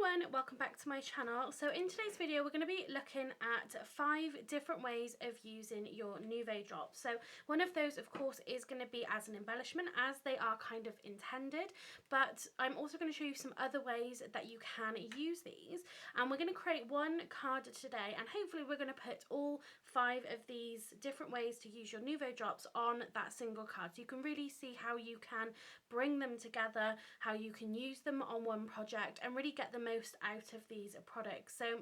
everyone, welcome back to my channel. So in today's video we're going to be looking at 5 different ways of using your Nuvo Drops. So one of those of course is going to be as an embellishment, as they are kind of intended, but I'm also going to show you some other ways that you can use these, and we're going to create one card today, and hopefully we're going to put all 5 of these different ways to use your Nuvo Drops on that single card, so you can really see how you can bring them together, how you can use them on one project and really get the most out of these products. So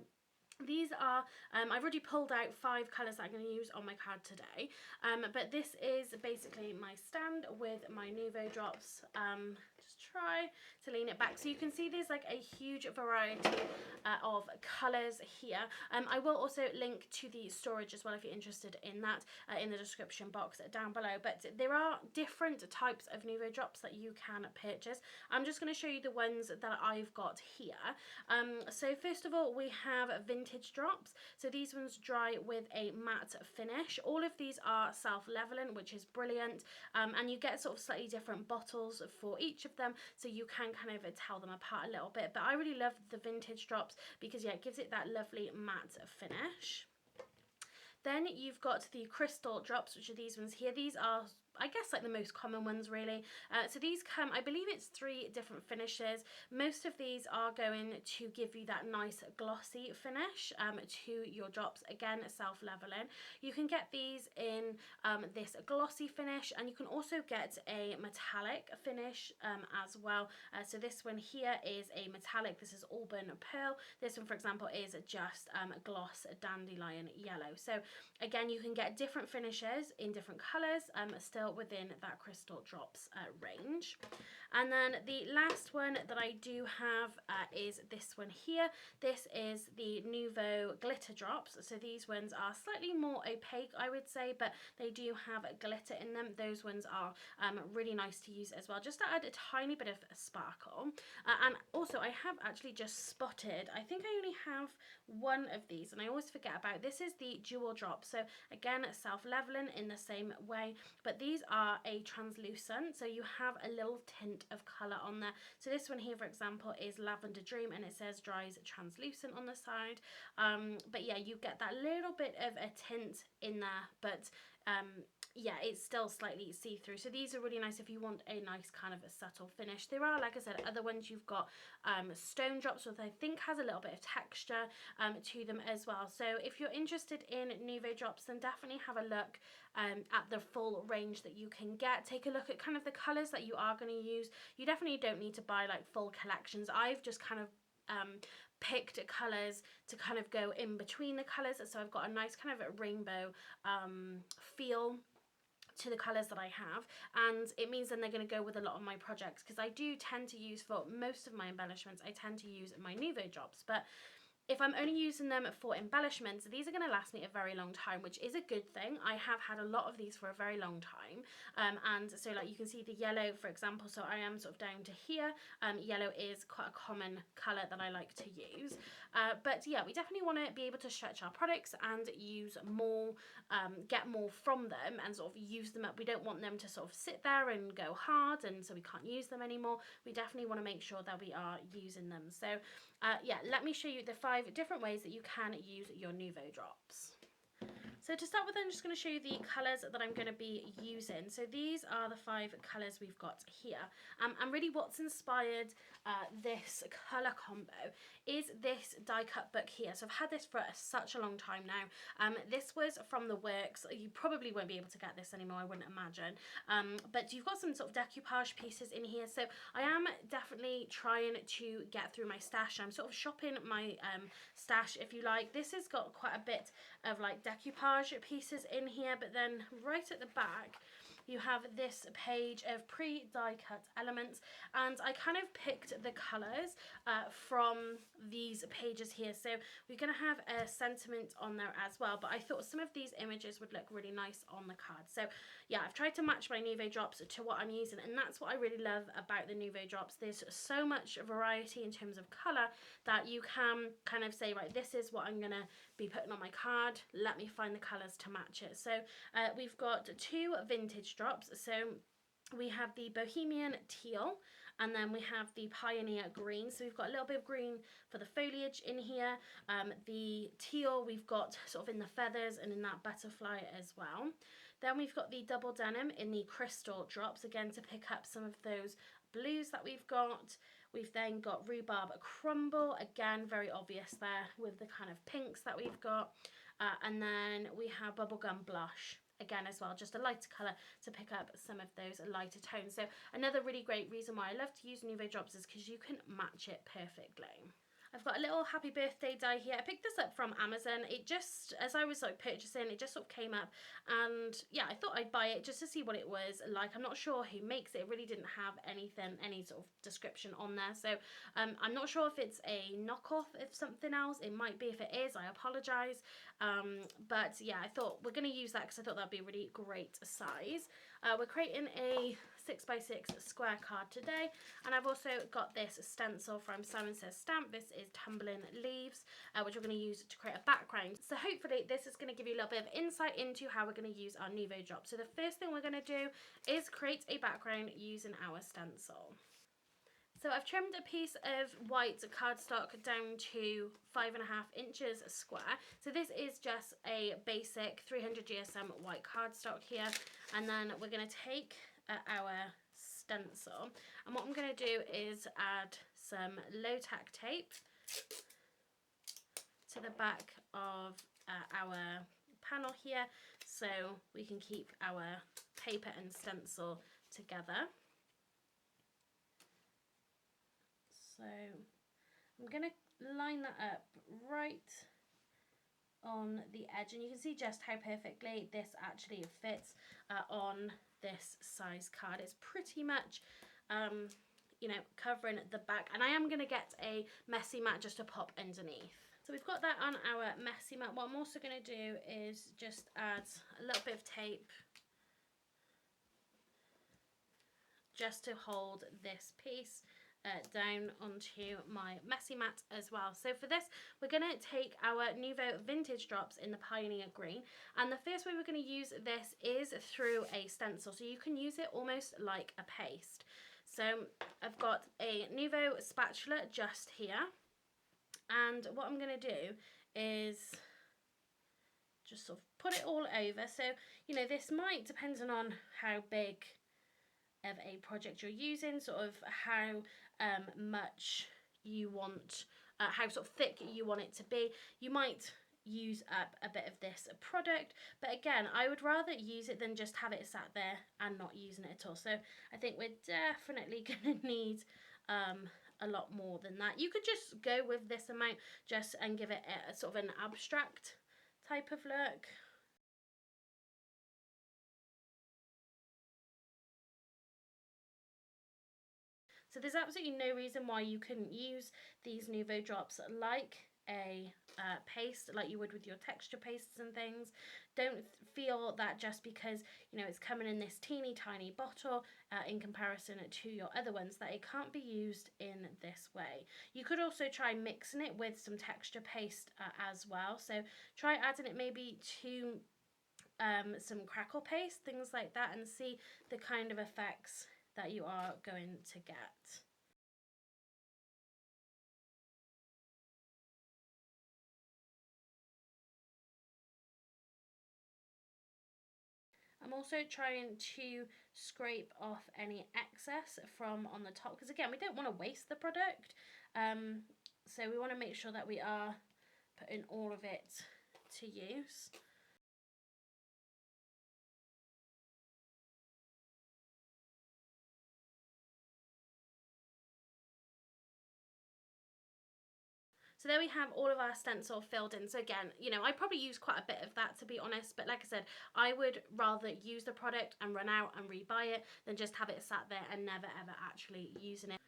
these are, I've already pulled out 5 colours that I'm going to use on my card today, but this is basically my stand with my Nuvo Drops. Just try to lean it back so you can see there's like a huge variety of colours here. I will also link to the storage as well if you're interested in that in the description box down below, but there are different types of Nuvo Drops that you can purchase. I'm just going to show you the ones that I've got here. So first of all we have vintage drops. So these ones dry with a matte finish. All of these are self-leveling, which is brilliant, and you get sort of slightly different bottles for each of them, so you can kind of tell them apart a little bit, but I really love the vintage drops because yeah, it gives it that lovely matte finish. Then you've got the crystal drops, which are these ones here. These are, I guess, like the most common ones really. So these come, I believe it's 3 different finishes. Most of these are going to give you that nice glossy finish to your drops. Again, self-leveling. You can get these in this glossy finish, and you can also get a metallic finish as well. So this one here is a metallic. This is Auburn Pearl. This one, for example, is just gloss dandelion yellow. So again, you can get different finishes in different colours, still within that crystal drops range. And then the last one that I do have is this one here. This is the Nuvo glitter drops. So these ones are slightly more opaque, I would say, but they do have glitter in them. Those ones are really nice to use as well, just to add a tiny bit of sparkle. And also I have actually just spotted, I think I only have one of these and I always forget about. This is the jewel drop. So again, self-leveling in the same way, but these are a translucent, so you have a little tint of colour on there. So this one here, for example, is Lavender Dream, and it says dries translucent on the side. But yeah, you get that little bit of a tint in there, but yeah, it's still slightly see-through. So these are really nice if you want a nice kind of a subtle finish. There are, like I said, other ones. You've got stone drops, which I think has a little bit of texture to them as well. So if you're interested in Nuvo Drops, then definitely have a look at the full range that you can get. Take a look at kind of the colours that you are going to use. You definitely don't need to buy like full collections. I've just kind of picked colours to kind of go in between the colours, so I've got a nice kind of a rainbow feel to the colours that I have, and it means then they're going to go with a lot of my projects, because I do tend to use, for most of my embellishments, I tend to use my Nuvo Drops, but if I'm only using them for embellishments, these are going to last me a very long time, which is a good thing. I have had a lot of these for a very long time, and so like you can see the yellow, for example, so I am sort of down to here. Yellow is quite a common colour that I like to use, but yeah, we definitely want to be able to stretch our products and use more, get more from them and sort of use them up. We don't want them to sort of sit there and go hard and so we can't use them anymore. We definitely want to make sure that we are using them. So yeah, let me show you the 5 different ways that you can use your Nuvo Drops. So to start with, I'm just going to show you the colours that I'm going to be using. So these are the 5 colours we've got here. And really what's inspired this colour combo is this die cut book here. So I've had this for such a long time now. This was from the works. You probably won't be able to get this anymore, I wouldn't imagine. But you've got some sort of decoupage pieces in here. So I am definitely trying to get through my stash. I'm sort of shopping my stash, if you like. This has got quite a bit of like decoupage pieces in here, but then right at the back you have this page of pre-die cut elements, and I kind of picked the colours from these pages here. So we're going to have a sentiment on there as well, but I thought some of these images would look really nice on the card. So yeah, I've tried to match my Nuvo Drops to what I'm using, and that's what I really love about the Nuvo Drops. There's so much variety in terms of colour that you can kind of say, right, this is what I'm going to be putting on my card. Let me find the colours to match it. So we've got 2 vintage drops. So we have the Bohemian Teal, And then we have the Pioneer green. So we've got a little bit of green for the foliage in here. The teal we've got sort of in the feathers and in that butterfly as well. Then we've got the double denim in the crystal drops, again to pick up some of those blues that we've got. We've then got rhubarb crumble, again very obvious there with the kind of pinks that we've got. And then we have bubblegum blush, again as well, just a lighter colour to pick up some of those lighter tones. So another really great reason why I love to use Nuvo Drops is because you can match it perfectly. I've got a little happy birthday die here. I picked this up from Amazon. It just, as I was like purchasing, it just sort of came up, and yeah, I thought I'd buy it just to see what it was like. I'm not sure who makes it. It really didn't have anything, any sort of description on there. So I'm not sure if it's a knockoff of something else. It might be. If it is, I apologise. But yeah, I thought we're going to use that because I thought that'd be a really great size. We're creating a 6x6 square card today, and I've also got this stencil from Simon Says Stamp. This is Tumbling Leaves, which we're going to use to create a background. So hopefully this is going to give you a little bit of insight into how we're going to use our Nuvo Drops. So the first thing we're going to do is create a background using our stencil. So I've trimmed a piece of white cardstock down to 5.5 inches square. So this is just a basic 300 GSM white cardstock here. And then we're going to take our stencil. And what I'm going to do is add some low tack tape to the back of our panel here, so we can keep our paper and stencil together. So I'm going to line that up right on the edge, and you can see just how perfectly this actually fits on this size card. It's pretty much you know, covering the back, and I am going to get a messy mat just to pop underneath. So we've got that on our messy mat. What I'm also going to do is just add a little bit of tape just to hold this piece down onto my messy mat as well. So for this, we're going to take our Nuvo Vintage Drops in the Pioneer Green, and the first way we're going to use this is through a stencil, so you can use it almost like a paste. So I've got a Nuvo spatula just here, and what I'm going to do is just sort of put it all over. So, you know, this might, depending on how big of a project you're using, sort of how much you want, how sort of thick you want it to be, you might use up a bit of this product, but again, I would rather use it than just have it sat there and not using it at all. So I think we're definitely going to need a lot more than that. You could just go with this amount just and give it a sort of an abstract type of look. So there's absolutely no reason why you couldn't use these Nuvo Drops like a paste, like you would with your texture pastes and things. Don't feel that just because, you know, it's coming in this teeny tiny bottle in comparison to your other ones, that it can't be used in this way. You could also try mixing it with some texture paste as well. So try adding it maybe to some crackle paste, things like that, and see the kind of effects that you are going to get. I'm also trying to scrape off any excess from on the top, because again, we don't want to waste the product, so we want to make sure that we are putting all of it to use. So there we have all of our stencil filled in. So again, you know, I probably use quite a bit of that, to be honest, but like I said, I would rather use the product and run out and rebuy it than just have it sat there and never ever actually using it.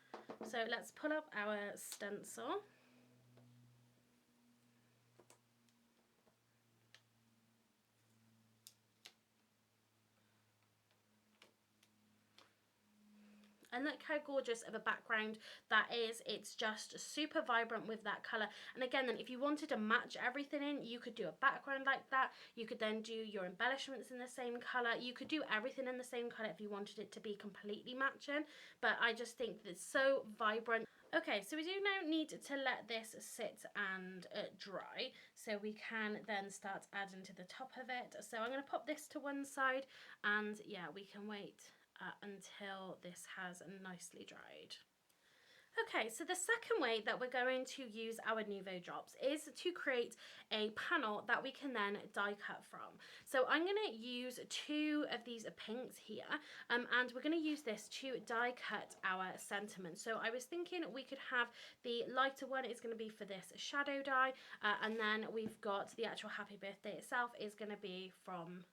So let's pull up our stencil. And look how gorgeous of a background that is. It's just super vibrant with that colour. And again, then if you wanted to match everything in, you could do a background like that. You could then do your embellishments in the same colour. You could do everything in the same colour if you wanted it to be completely matching. But I just think it's so vibrant. Okay, so we do now need to let this sit and dry, so we can then start adding to the top of it. So I'm going to pop this to one side, and yeah, we can wait until this has nicely dried. Okay, so the second way that we're going to use our Nuvo Drops is to create a panel that we can then die cut from. So I'm going to use two of these pinks here, and we're going to use this to die cut our sentiments. So I was thinking we could have the lighter one is going to be for this shadow die, and then we've got the actual happy birthday itself is going to be from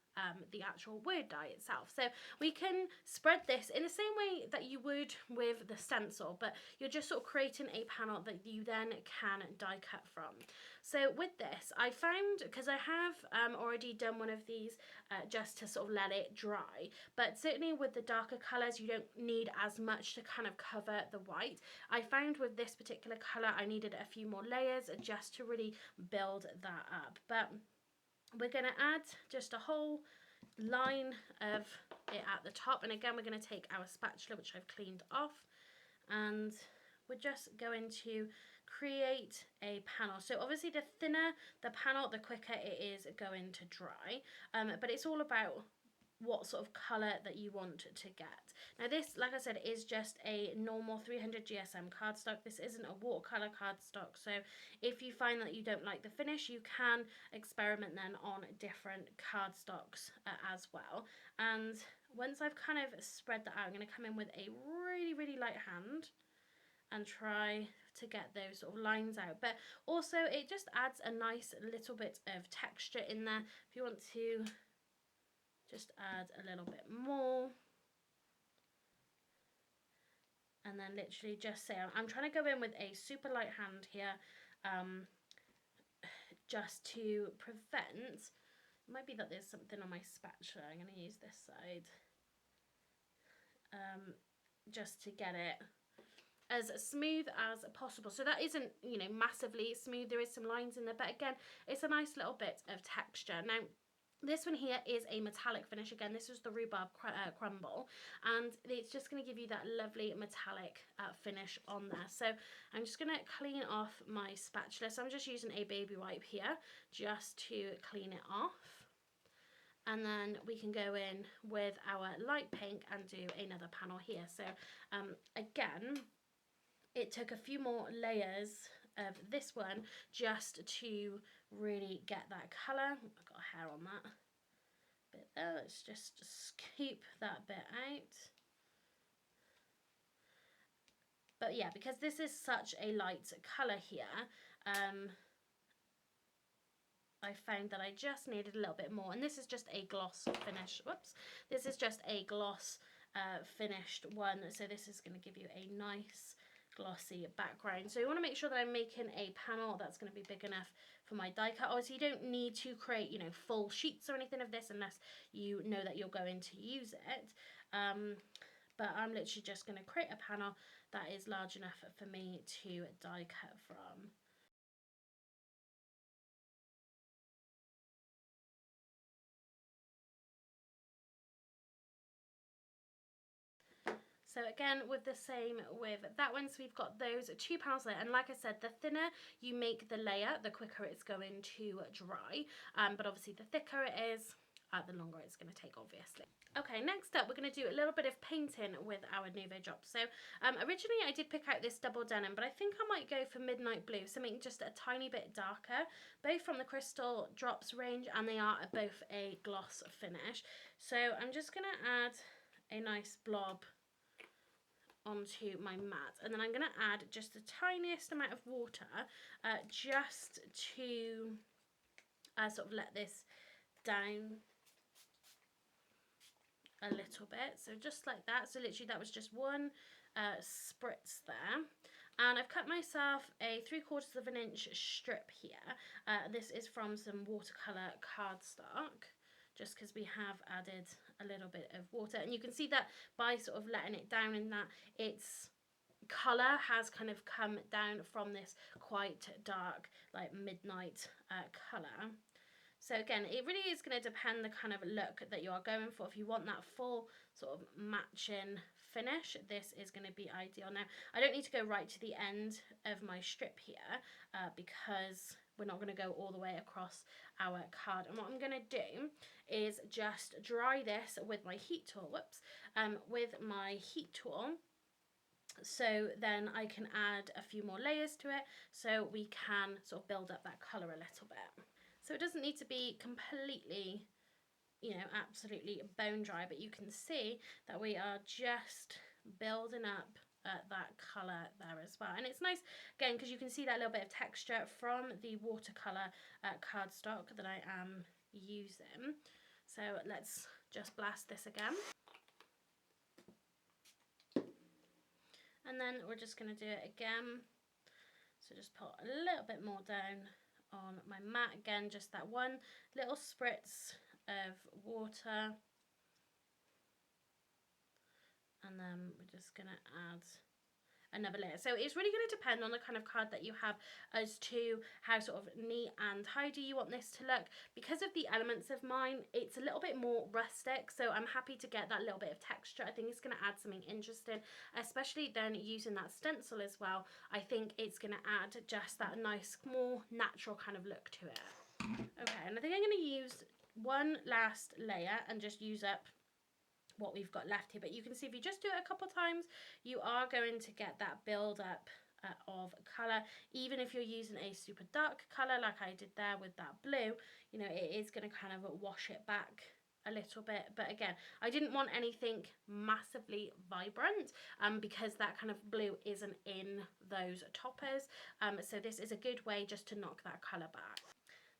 the actual word die itself. So we can spread this in the same way that you would with the stencil, but you're just sort of creating a panel that you then can die cut from. So with this, I found, because I have already done one of these just to sort of let it dry, but certainly with the darker colours you don't need as much to kind of cover the white. I found with this particular colour I needed a few more layers just to really build that up. But we're going to add just a whole line of it at the top, and again we're going to take our spatula, which I've cleaned off, and we're just going to create a panel. So obviously the thinner the panel, the quicker it is going to dry, but it's all about what sort of colour that you want to get. Now this, like I said, is just a normal 300 GSM cardstock. This isn't a watercolour cardstock, so if you find that you don't like the finish, you can experiment then on different cardstocks as well. And once I've kind of spread that out, I'm going to come in with a really light hand and try to get those sort of lines out. But also it just adds a nice little bit of texture in there. If you want to just add a little bit more, and then literally just say, I'm trying to go in with a super light hand here, just to prevent, it might be that there's something on my spatula, I'm going to use this side, just to get it as smooth as possible. So that isn't, you know, massively smooth, there is some lines in there, but again, it's a nice little bit of texture. Now this one here is a metallic finish. Again, this is the rhubarb crumble, and it's just going to give you that lovely metallic finish on there. So I'm just going to clean off my spatula. So I'm just using a baby wipe here just to clean it off. And then we can go in with our light pink and do another panel here. So again, it took a few more layers of this one just to really get that colour. I've got hair on that bit there. Let's just scoop that bit out. But yeah, because this is such a light colour here, I found that I just needed a little bit more, and this is just a gloss finish. Whoops, this is just a gloss finished one, so this is going to give you a nice glossy background. So you want to make sure that I'm making a panel that's going to be big enough for my die cut. Obviously you don't need to create, you know, full sheets or anything of this unless you know that you're going to use it, but I'm literally just going to create a panel that is large enough for me to die cut from. So again, with the same with that one, so we've got those two panels there, and like I said, the thinner you make the layer, the quicker it's going to dry, but obviously the thicker it is, the longer it's going to take, obviously. Okay, next up we're going to do a little bit of painting with our Nuvo Drops. So originally I did pick out this double denim, but I think I might go for Midnight Blue, something just a tiny bit darker, both from the Crystal Drops range, and they are both a gloss finish. So I'm just going to add a nice blob onto my mat, and then I'm going to add just the tiniest amount of water just to sort of let this down a little bit, so just like that. So literally that was just one spritz there, and I've cut myself a 3/4 of an inch strip here. This is from some watercolour cardstock, just because we have added a little bit of water. And you can see that by sort of letting it down in that its colour has kind of come down from this quite dark, like midnight colour. So again, it really is going to depend the kind of look that you are going for. If you want that full sort of matching finish, this is going to be ideal. Now, I don't need to go right to the end of my strip here because we're not going to go all the way across our card. And what I'm going to do is just dry this with my heat tool, so then I can add a few more layers to it so we can sort of build up that colour a little bit. So it doesn't need to be completely, you know, absolutely bone dry, but you can see that we are just building up that colour there as well. And it's nice, again, because you can see that little bit of texture from the watercolour cardstock that I am using. So let's just blast this again. And then we're just going to do it again. So just put a little bit more down on my mat. Again, just that one little spritz of water. And then we're just going to add another layer. So it's really going to depend on the kind of card that you have as to how sort of neat and tidy you want this to look. Because of the elements of mine, it's a little bit more rustic, so I'm happy to get that little bit of texture. I think it's going to add something interesting, especially then using that stencil as well. I think it's going to add just that nice, more natural kind of look to it. Okay, and I think I'm going to use one last layer and just use up what we've got left here. But you can see if you just do it a couple times, you are going to get that build up of colour. Even if you're using a super dark colour like I did there with that blue, you know, it is going to kind of wash it back a little bit. But again, I didn't want anything massively vibrant because that kind of blue isn't in those toppers. So this is a good way just to knock that colour back.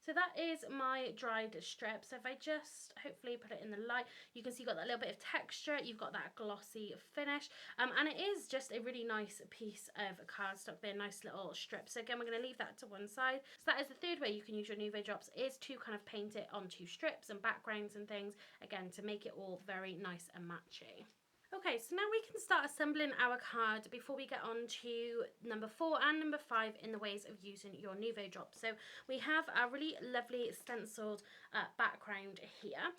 So that is my dried strip. So if I just hopefully put it in the light, you can see you've got that little bit of texture, you've got that glossy finish, and it is just a really nice piece of cardstock there, nice little strip. So again, we're going to leave that to one side. So that is the third way you can use your Nuvo Drops, is to kind of paint it onto strips and backgrounds and things, again, to make it all very nice and matchy. Okay, so now we can start assembling our card before we get on to number 4 and number 5 in the ways of using your Nuvo Drops. So we have a really lovely stenciled background here.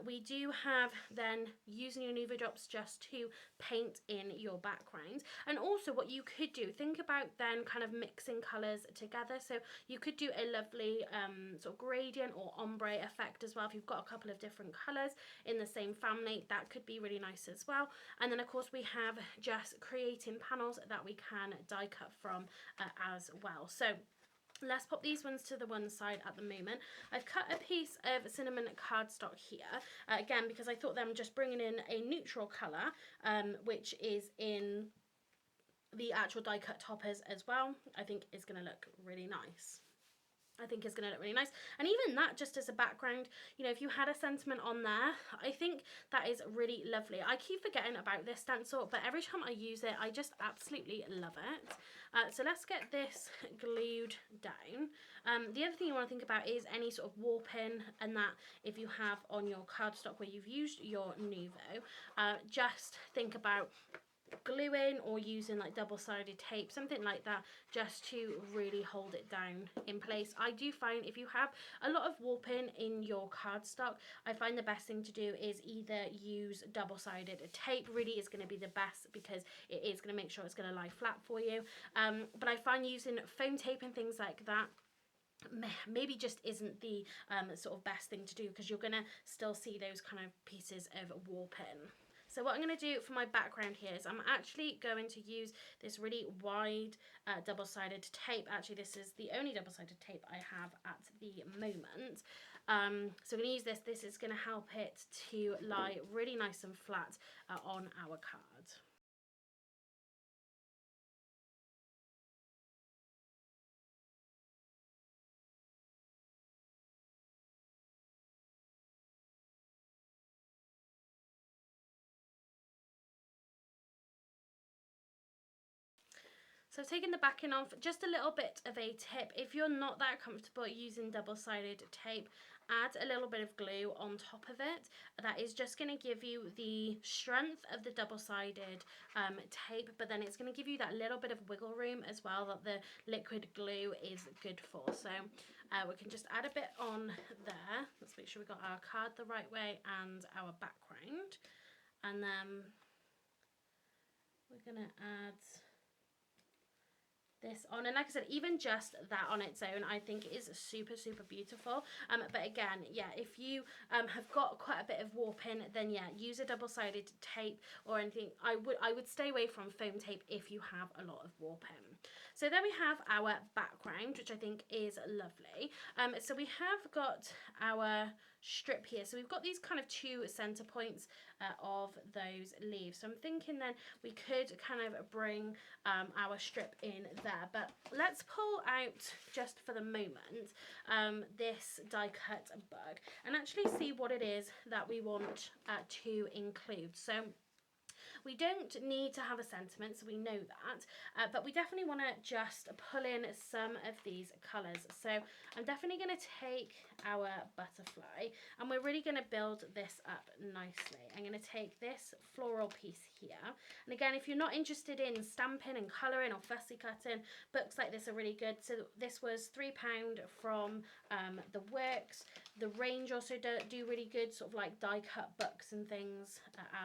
We do have then using your Nuvo Drops just to paint in your background. And also what you could do, think about then kind of mixing colours together. So you could do a lovely sort of gradient or ombre effect as well. If you've got a couple of different colours in the same family, that could be really nice as well. And then of course we have just creating panels that we can die cut from as well. So let's pop these ones to the one side at the moment. I've cut a piece of cinnamon cardstock here, again, because I thought them just bringing in a neutral colour, which is in the actual die cut toppers as well, I think is going to look really nice. And even that, just as a background, you know, if you had a sentiment on there, I think that is really lovely. I keep forgetting about this stencil, but every time I use it, I just absolutely love it. So let's get this glued down. The other thing you want to think about is any sort of warping, and that if you have on your cardstock where you've used your Nuvo, just think about gluing or using like double-sided tape, something like that, just to really hold it down in place. I do find if you have a lot of warping in your cardstock, I find the best thing to do is either use double-sided tape. Really is going to be the best because it is going to make sure it's going to lie flat for you. But I find using foam tape and things like that maybe just isn't the sort of best thing to do, because you're going to still see those kind of pieces of warping. So what I'm going to do for my background here is I'm actually going to use this really wide double-sided tape. Actually, this is the only double-sided tape I have at the moment. So I'm going to use this. This is going to help it to lie really nice and flat on our card. So taking the backing off, just a little bit of a tip, if you're not that comfortable using double-sided tape, add a little bit of glue on top of it. That is just going to give you the strength of the double-sided tape, but then it's going to give you that little bit of wiggle room as well that the liquid glue is good for. So we can just add a bit on there. Let's make sure we got our card the right way and our background. And then we're going to add this on, and like I said, even just that on its own I think is super beautiful. But again, yeah, if you have got quite a bit of warping, then yeah, use a double-sided tape or anything. I would stay away from foam tape if you have a lot of warping. So then we have our background, which I think is lovely. So we have got our strip here, so we've got these kind of two center points of those leaves. So I'm thinking then we could kind of bring our strip in there, but let's pull out, just for the moment, this die cut bug and actually see what it is that we want to include. So we don't need to have a sentiment, so we know that, but we definitely want to just pull in some of these colours. So I'm definitely going to take our butterfly and we're really going to build this up nicely. I'm going to take this floral piece here, and again, if you're not interested in stamping and colouring or fussy cutting, books like this are really good. So this was £3 from the Works. The range also do really good sort of like die cut books and things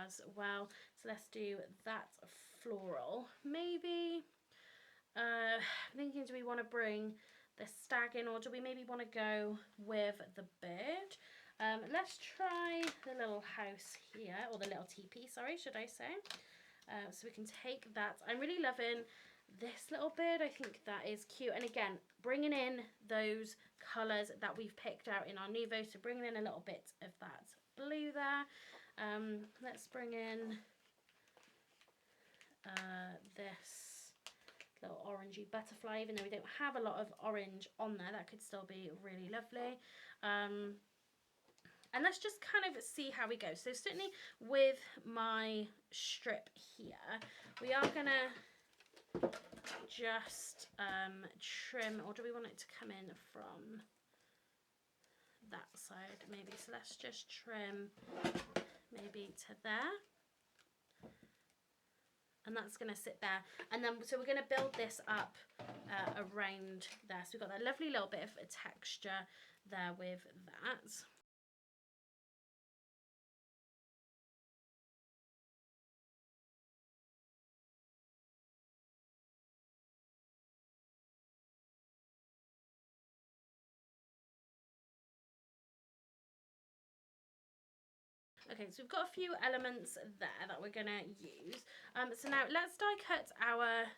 as well. So let's do that floral. Maybe I'm thinking, do we want to bring the stag in, or do we maybe want to go with the bird? Let's try the little house here, or the little teepee, sorry, should I say. So we can take that. I'm really loving this little bird. I think that is cute, and again, bringing in those colours that we've picked out in our Nuvo, so bringing in a little bit of that blue there. Let's bring in this little orangey butterfly, even though we don't have a lot of orange on there, that could still be really lovely. And let's just kind of see how we go. So certainly with my strip here, we are gonna just trim, or do we want it to come in from that side maybe? So let's just trim maybe to there, and that's going to sit there. And then so we're going to build this up around there, so we've got that lovely little bit of a texture there with that. Okay, so we've got a few elements there that we're going to use. So now let's die cut our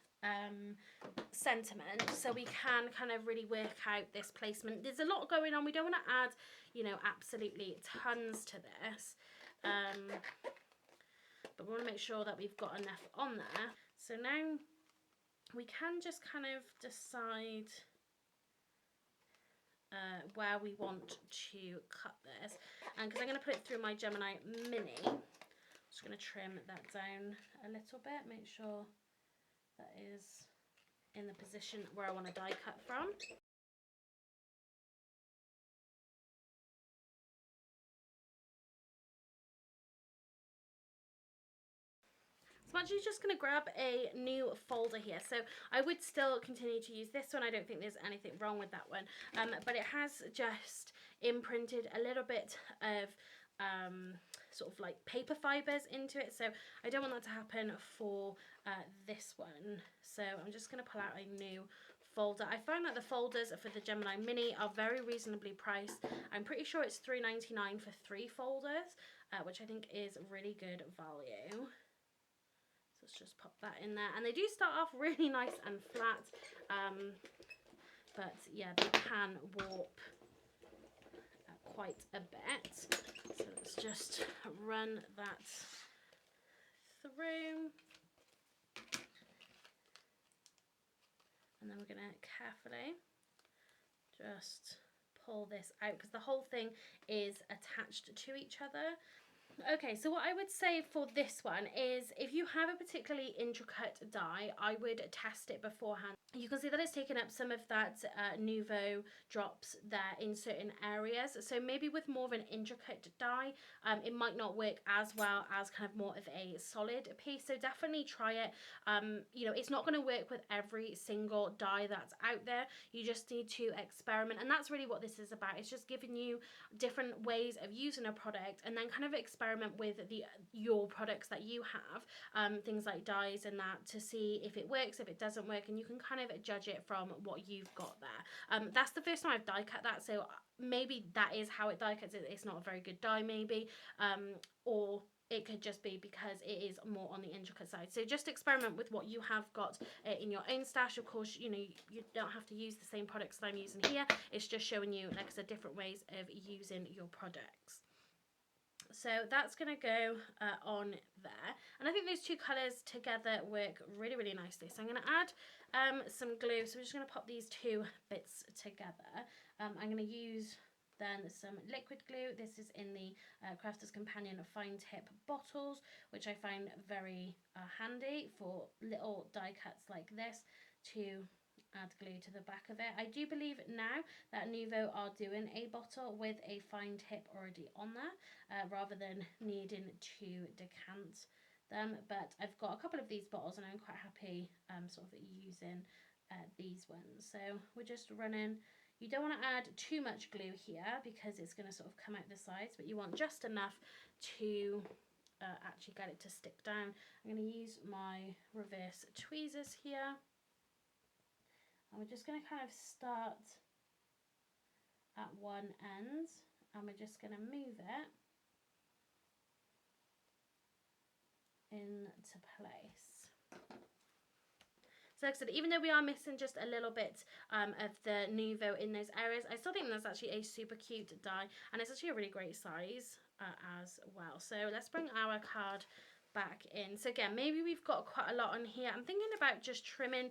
sentiment so we can kind of really work out this placement. There's a lot going on. We don't want to add, you know, absolutely tons to this. But we want to make sure that we've got enough on there. So now we can just kind of decide where we want to cut this, and because I'm going to put it through my Gemini Mini, I'm just going to trim that down a little bit, make sure that is in the position where I want to die cut from. So I'm actually just going to grab a new folder here. So I would still continue to use this one. I don't think there's anything wrong with that one. But it has just imprinted a little bit of sort of like paper fibres into it. So I don't want that to happen for this one. So I'm just going to pull out a new folder. I find that the folders for the Gemini Mini are very reasonably priced. I'm pretty sure it's $3.99 for 3 folders, which I think is really good value. Let's just pop that in there, and they do start off really nice and flat, but yeah, they can warp quite a bit. So let's just run that through, and then we're going to carefully just pull this out because the whole thing is attached to each other. Okay, so what I would say for this one is if you have a particularly intricate die, I would test it beforehand. You can see that it's taken up some of that Nuvo Drops there in certain areas. So maybe with more of an intricate die, it might not work as well as kind of more of a solid piece. So definitely try it. You know, it's not going to work with every single die that's out there. You just need to experiment. And that's really what this is about. It's just giving you different ways of using a product and then kind of experiment with your products that you have, things like dies and that, to see if it works, if it doesn't work, and you can kind of judge it from what you've got there. That's the first time I've die cut that, so maybe that is how it die cuts. It's not a very good die maybe, or it could just be because it is more on the intricate side. So just experiment with what you have got in your own stash. Of course, you know, you don't have to use the same products that I'm using here. It's just showing you, like I said, different ways of using your products. So that's going to go on there, and I think those two colours together work really, really nicely. So I'm going to add some glue. So we're just going to pop these two bits together. I'm going to use then some liquid glue. This is in the Crafter's Companion fine tip bottles, which I find very handy for little die cuts like this, to add glue to the back of it. I do believe now that Nuvo are doing a bottle with a fine tip already on there, rather than needing to decant them. But I've got a couple of these bottles and I'm quite happy sort of using these ones. So we're just running. You don't want to add too much glue here because it's going to sort of come out the sides, but you want just enough to actually get it to stick down. I'm going to use my reverse tweezers here. And we're just going to kind of start at one end and we're just going to move it into place. So like I said, even though we are missing just a little bit of the Nuvo in those areas, I still think that's actually a super cute die, and it's actually a really great size as well. So let's bring our card back in. So again, maybe we've got quite a lot on here. I'm thinking about just trimming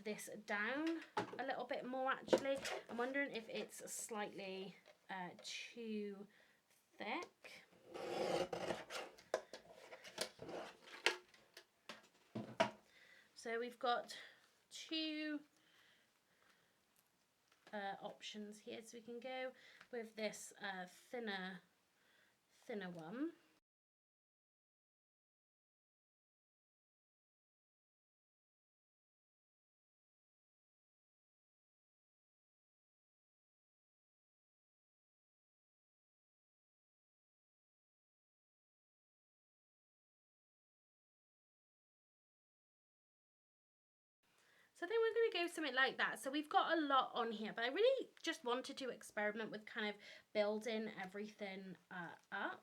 this down a little bit more actually. I'm wondering if it's slightly too thick. So we've got two options here. So we can go with this thinner one. So I think we're going to go something like that. So we've got a lot on here, but I really just wanted to experiment with kind of building everything up.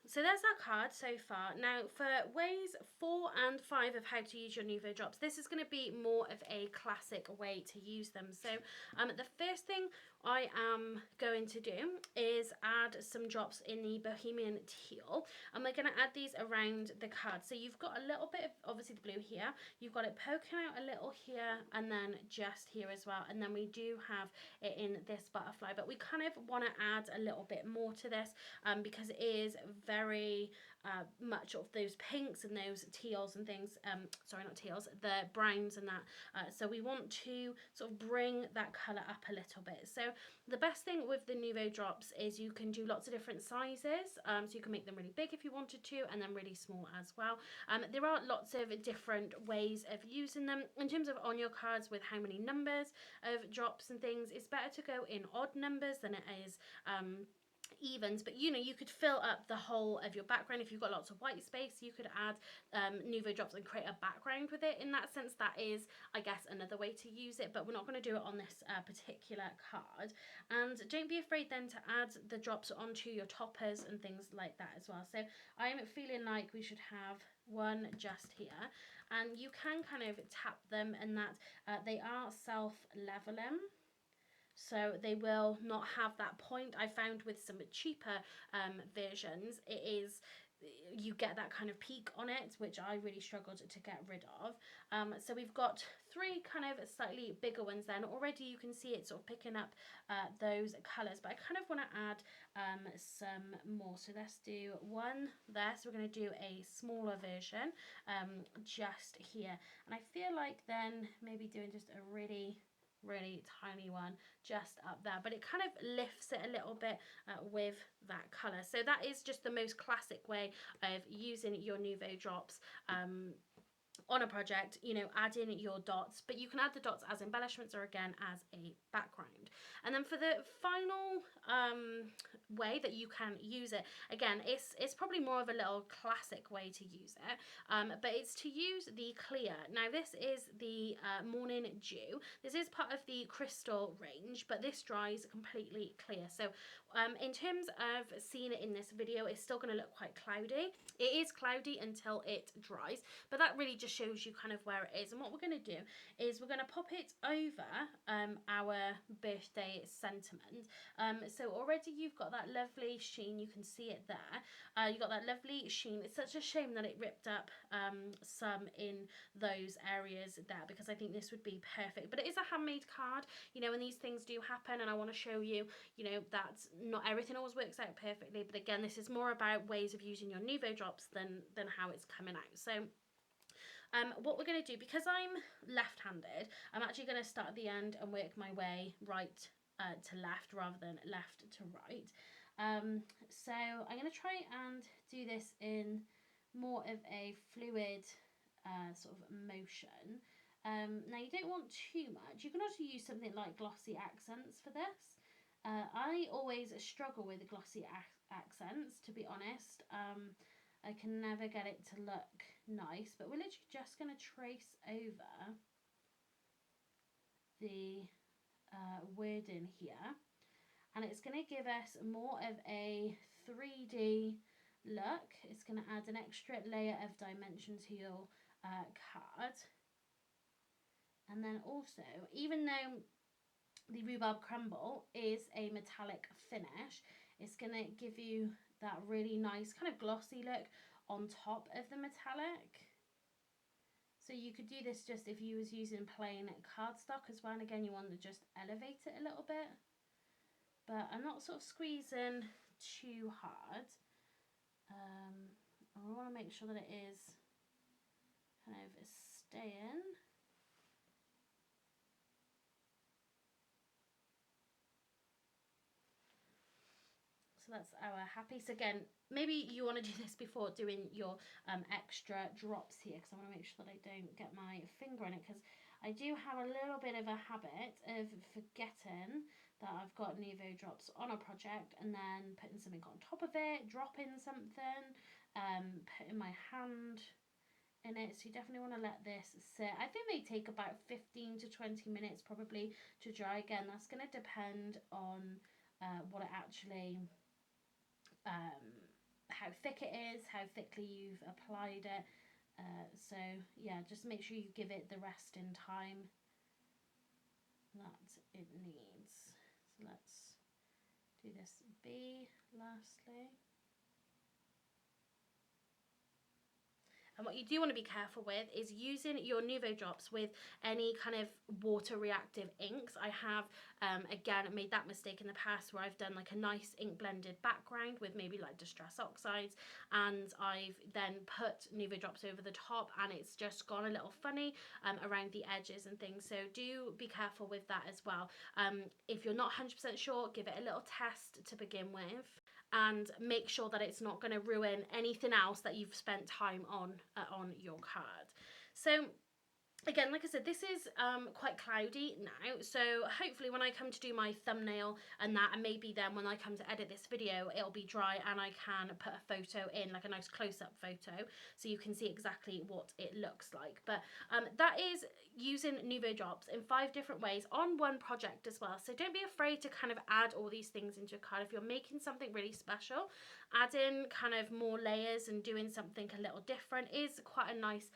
So there's our card so far. Now for ways 4 and 5 of how to use your Nuvo Drops, this is going to be more of a classic way to use them. So the first thing I am going to do is add some drops in the Bohemian Teal, and we're going to add these around the card. So you've got a little bit of obviously the blue here, you've got it poking out a little here and then just here as well, and then we do have it in this butterfly, but we kind of want to add a little bit more to this because it is very much of those pinks and those teals and things, sorry, not teals, the browns and that, so we want to sort of bring that colour up a little bit. So the best thing with the Nuvo Drops is you can do lots of different sizes, so you can make them really big if you wanted to, and then really small as well. There are lots of different ways of using them. In terms of on your cards with how many numbers of drops and things, it's better to go in odd numbers than it is evens, but you know, you could fill up the whole of your background. If you've got lots of white space, you could add Nuvo Drops and create a background with it. In that sense, that is, I guess, another way to use it, but we're not going to do it on this particular card. And don't be afraid then to add the drops onto your toppers and things like that as well. So I'm feeling like we should have one just here, and you can kind of tap them, and that they are self-leveling. So they will not have that point. I found with some cheaper versions, it is, you get that kind of peak on it, which I really struggled to get rid of. So we've got three kind of slightly bigger ones then. Already you can see it sort of picking up those colours, but I kind of want to add some more. So let's do one there. So we're going to do a smaller version just here. And I feel like then maybe doing just a really tiny one just up there, but it kind of lifts it a little bit with that colour. So that is just the most classic way of using your Nuvo Drops on a project, you know, add in your dots, but you can add the dots as embellishments or again as a background. And then for the final way that you can use it, again, it's probably more of a little classic way to use it, but it's to use the clear. Now this is the Morning Dew. This is part of the crystal range, but this dries completely clear. So in terms of seeing it in this video, it's still going to look quite cloudy. It is cloudy until it dries, but that really just shows you kind of where it is. And what we're going to do is we're going to pop it over our birthday sentiment. So already you've got that lovely sheen, you can see it there. You've got that lovely sheen. It's such a shame that it ripped up some in those areas there, because I think this would be perfect. But it is a handmade card, you know, and these things do happen, and I want to show you, you know, that not everything always works out perfectly. But again, this is more about ways of using your Nuvo Drops than how it's coming out. So what we're going to do, because I'm left-handed, I'm actually going to start at the end and work my way right to left rather than left to right. So I'm going to try and do this in more of a fluid sort of motion. Now you don't want too much. You can also use something like glossy accents for this. I always struggle with the glossy accents, to be honest. I can never get it to look nice, but we're literally just going to trace over the wording here, and it's going to give us more of a 3D look. It's going to add an extra layer of dimension to your card. And then also, even though the Rhubarb Crumble is a metallic finish, it's going to give you that really nice kind of glossy look on top of the metallic. So you could do this just if you was using plain cardstock as well, and again you want to just elevate it a little bit, but I'm not sort of squeezing too hard. I want to make sure that it is kind of staying. So that's our happy. So again, maybe you want to do this before doing your extra drops here, because I want to make sure that I don't get my finger on it, because I do have a little bit of a habit of forgetting that I've got Nuvo Drops on a project and then putting something on top of it, dropping something, putting my hand in it. So you definitely want to let this sit. I think they take about 15 to 20 minutes probably to dry. Again, that's going to depend on what it actually how thick it is, how thickly you've applied it. So yeah, just make sure you give it the rest in time that it needs. So let's do this B lastly. And what you do want to be careful with is using your Nuvo Drops with any kind of water reactive inks. I have, again, made that mistake in the past where I've done like a nice ink blended background with maybe like Distress Oxides, and I've then put Nuvo Drops over the top and it's just gone a little funny around the edges and things. So do be careful with that as well. If you're not 100% sure, give it a little test to begin with, and make sure that it's not going to ruin anything else that you've spent time on your card. So again, like I said, this is quite cloudy now, so hopefully when I come to do my thumbnail and that, and maybe then when I come to edit this video, it'll be dry and I can put a photo in, like a nice close-up photo, so you can see exactly what it looks like. But that is using Nuvo Drops in 5 different ways on one project as well. So don't be afraid to kind of add all these things into your card. If you're making something really special, adding kind of more layers and doing something a little different is quite a nice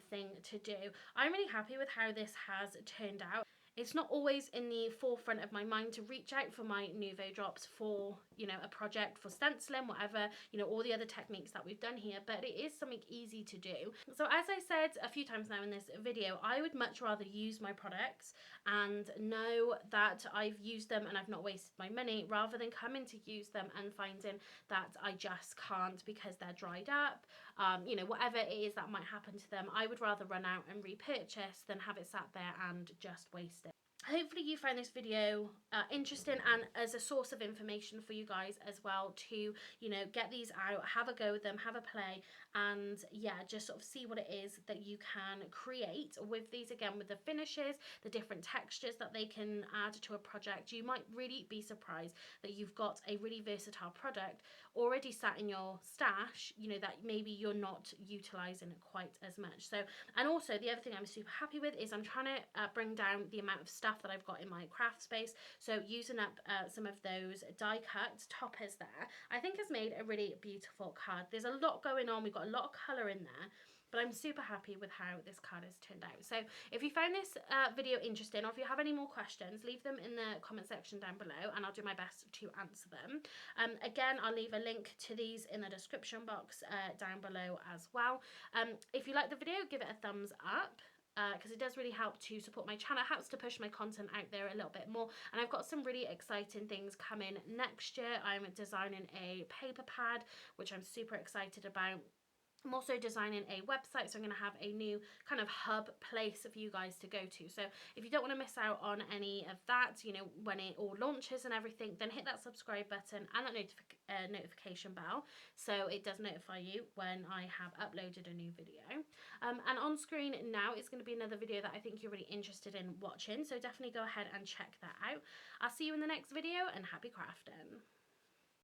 thing to do. I'm really happy with how this has turned out. It's not always in the forefront of my mind to reach out for my Nuvo Drops for, you know, a project, for stenciling, whatever, you know, all the other techniques that we've done here, but it is something easy to do. So as I said a few times now in this video, I would much rather use my products and know that I've used them and I've not wasted my money, rather than coming to use them and finding that I just can't because they're dried up, you know, whatever it is that might happen to them. I would rather run out and repurchase than have it sat there and just waste it. Hopefully you found this video interesting and as a source of information for you guys as well to, you know, get these out, have a go with them, have a play, and yeah, just sort of see what it is that you can create with these. Again, with the finishes, the different textures that they can add to a project, you might really be surprised that you've got a really versatile product already sat in your stash, you know, that maybe you're not utilizing quite as much. So, and also the other thing I'm super happy with is I'm trying to bring down the amount of stuff that I've got in my craft space. So using up some of those die cut toppers there, I think has made a really beautiful card. There's a lot going on, we've got a lot of colour in there, but I'm super happy with how this card has turned out. So if you found this video interesting, or if you have any more questions, leave them in the comment section down below and I'll do my best to answer them. Again, I'll leave a link to these in the description box down below as well. If you like the video, give it a thumbs up, because it does really help to support my channel. It helps to push my content out there a little bit more, and I've got some really exciting things coming next year. I'm designing a paper pad, which I'm super excited about. I'm also designing a website, so I'm going to have a new kind of hub place for you guys to go to. So if you don't want to miss out on any of that, you know, when it all launches and everything, then hit that subscribe button and that notification bell so it does notify you when I have uploaded a new video. And on screen now is going to be another video that I think you're really interested in watching, so definitely go ahead and check that out. I'll see you in the next video, and happy crafting.